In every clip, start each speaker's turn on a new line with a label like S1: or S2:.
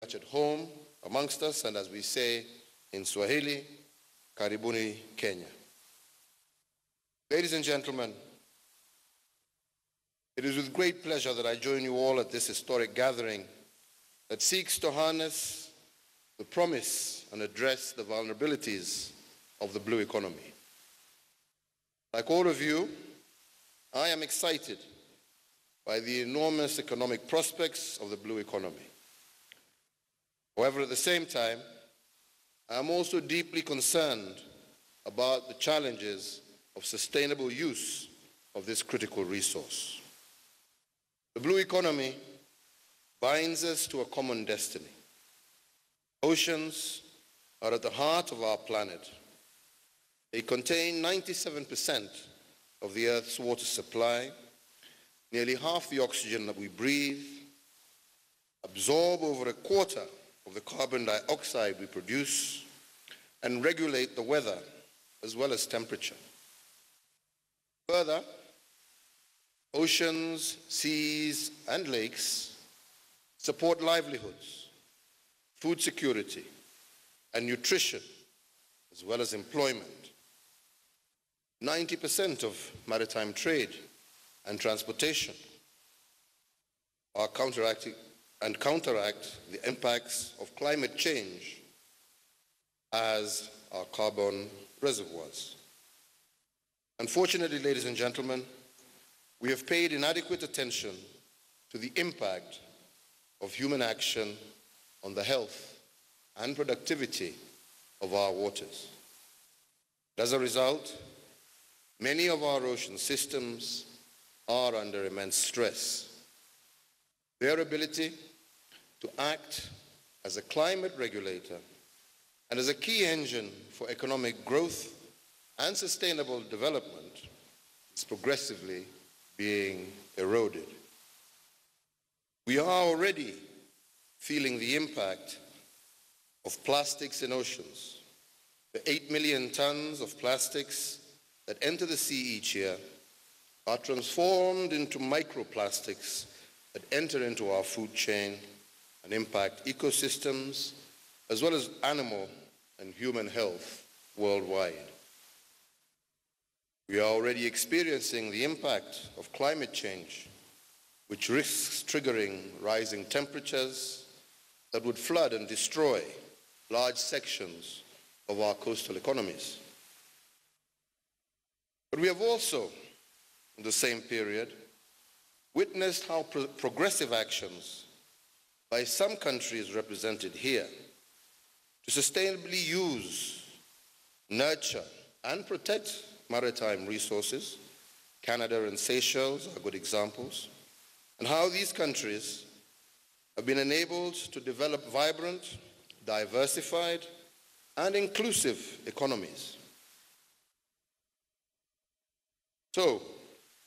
S1: much at home amongst us, and as we say in Swahili, Karibuni Kenya. Ladies and gentlemen, it is with great pleasure that I join you all at this historic gathering that seeks to harness the promise and address the vulnerabilities of the blue economy. Like all of you, I am excited by the enormous economic prospects of the blue economy. However, at the same time, I am also deeply concerned about the challenges of sustainable use of this critical resource. The blue economy binds us to a common destiny. Oceans are at the heart of our planet. They contain 97% of the Earth's water supply, nearly half the oxygen that we breathe, absorb over a quarter of the carbon dioxide we produce, and regulate the weather as well as temperature. Further, oceans, seas, and lakes support livelihoods, food security, and nutrition, as well as employment. 90% of maritime trade and transportation are counteract the impacts of climate change as our carbon reservoirs. Unfortunately, ladies and gentlemen, we have paid inadequate attention to the impact of human action on the health and productivity of our waters. As a result, many of our ocean systems are under immense stress. Their ability to act as a climate regulator and as a key engine for economic growth and sustainable development is progressively being eroded. We are already feeling the impact of plastics in oceans. The 8 million tons of plastics that enter the sea each year are transformed into microplastics that enter into our food chain and impact ecosystems as well as animal and human health worldwide. We are already experiencing the impact of climate change, which risks triggering rising temperatures that would flood and destroy large sections of our coastal economies. But we have also, in the same period, witnessed how progressive actions by some countries represented here to sustainably use, nurture, and protect maritime resources, Canada and Seychelles are good examples, and how these countries have been enabled to develop vibrant, diversified, and inclusive economies. So,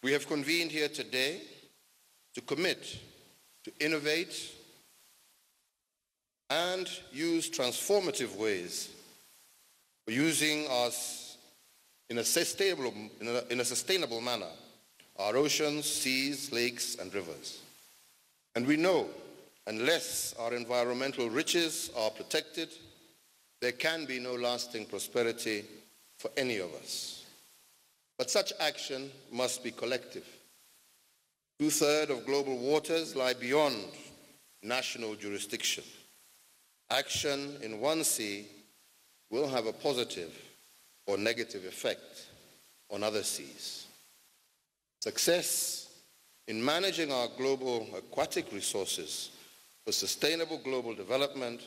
S1: we have convened here today to commit to innovate and use transformative ways for using us in a sustainable manner our oceans, seas, lakes, and rivers. And we know unless our environmental riches are protected, there can be no lasting prosperity for any of us. But such action must be collective. 2/3 of global waters lie beyond national jurisdiction. Action in one sea will have a positive or negative effect on other seas. Success in managing our global aquatic resources for sustainable global development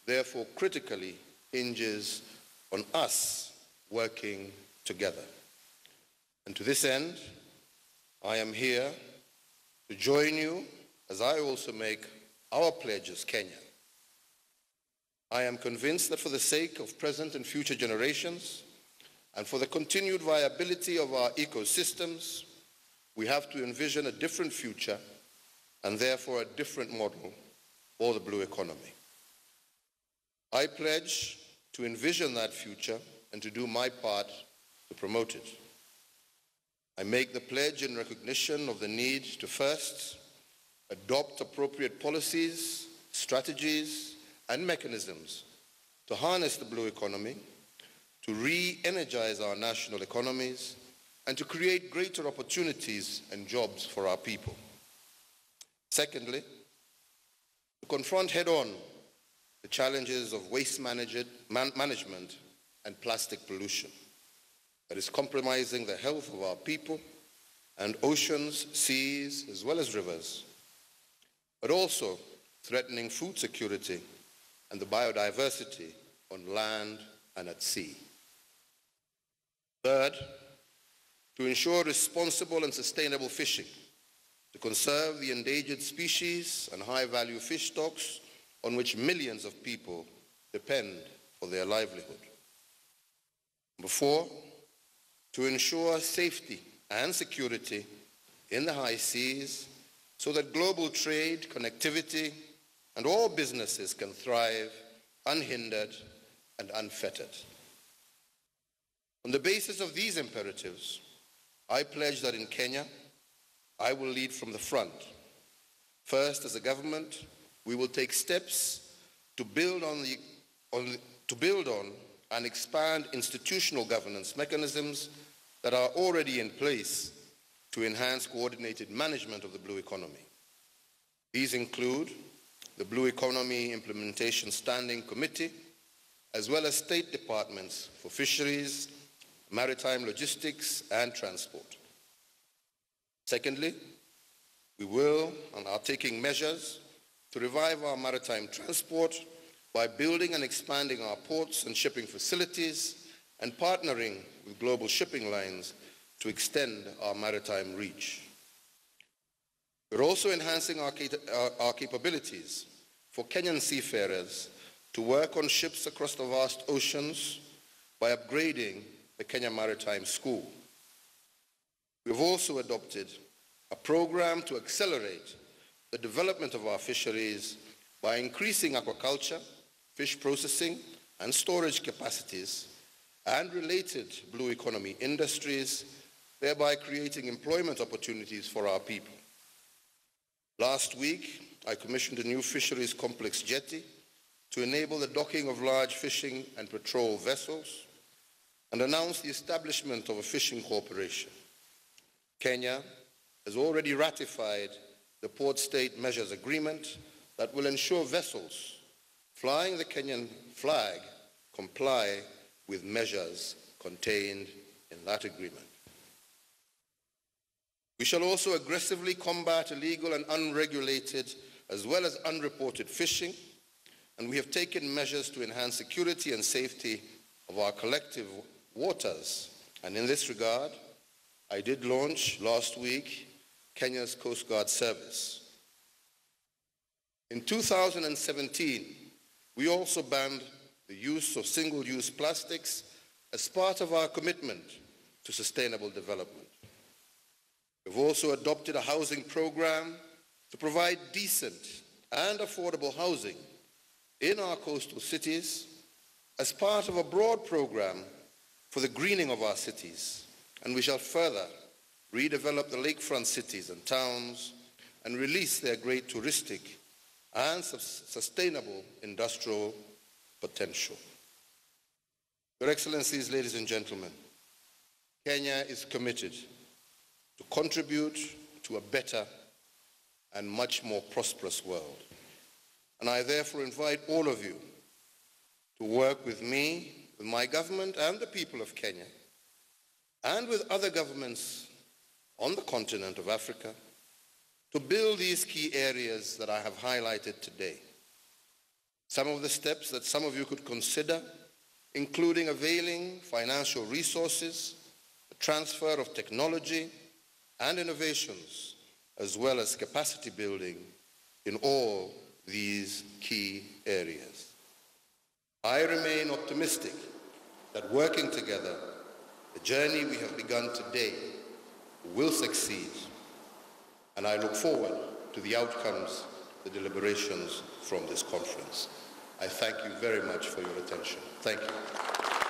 S1: therefore critically hinges on us working together. And to this end, I am here to join you as I also make our pledge as Kenya. I am convinced that for the sake of present and future generations and for the continued viability of our ecosystems, we have to envision a different future and therefore a different model for the blue economy. I pledge to envision that future and to do my part to promote it. I make the pledge in recognition of the need to first adopt appropriate policies strategies, and mechanisms to harness the blue economy, to re-energize our national economies, and to create greater opportunities and jobs for our people. Secondly, to confront head-on the challenges of waste management and plastic pollution that is compromising the health of our people and oceans, seas, as well as rivers, but also threatening food security and the biodiversity on land and at sea. Third, to ensure responsible and sustainable fishing, to conserve the endangered species and high-value fish stocks on which millions of people depend for their livelihood. Number four, to ensure safety and security in the high seas so that global trade, connectivity, and all businesses can thrive unhindered and unfettered. On the basis of these imperatives, I pledge that in Kenya, I will lead from the front. First, as a government, we will take steps to build on and expand institutional governance mechanisms that are already in place to enhance coordinated management of the blue economy. These include the Blue Economy Implementation Standing Committee, as well as state departments for fisheries, maritime logistics, and transport. Secondly, we will and are taking measures to revive our maritime transport by building and expanding our ports and shipping facilities and partnering with global shipping lines to extend our maritime reach. We're also enhancing our capabilities for Kenyan seafarers to work on ships across the vast oceans by upgrading the Kenya Maritime School. We've also adopted a program to accelerate the development of our fisheries by increasing aquaculture, fish processing, and storage capacities, and related blue economy industries, thereby creating employment opportunities for our people. Last week, I commissioned a new fisheries complex jetty to enable the docking of large fishing and patrol vessels, and announced the establishment of a fishing corporation. Kenya has already ratified the Port State Measures Agreement that will ensure vessels flying the Kenyan flag comply with measures contained in that agreement. We shall also aggressively combat illegal and unregulated as well as unreported fishing, and we have taken measures to enhance security and safety of our collective waters. And in this regard, I did launch last week Kenya's Coast Guard Service. In 2017, we also banned the use of single-use plastics as part of our commitment to sustainable development. We've also adopted a housing program to provide decent and affordable housing in our coastal cities as part of a broad program for the greening of our cities, and we shall further redevelop the lakefront cities and towns and release their great touristic and sustainable industrial potential. Your Excellencies, ladies and gentlemen, Kenya is committed to contribute to a better and much more prosperous world. And I therefore invite all of you to work with me, with my government and the people of Kenya, and with other governments on the continent of Africa, to build these key areas that I have highlighted today. Some of the steps that some of you could consider, including availing financial resources, the transfer of technology and innovations, as well as capacity building in all these key areas. I remain optimistic that working together, the journey we have begun today will succeed, and I look forward to the outcomes, the deliberations from this conference. I thank you very much for your attention. Thank you.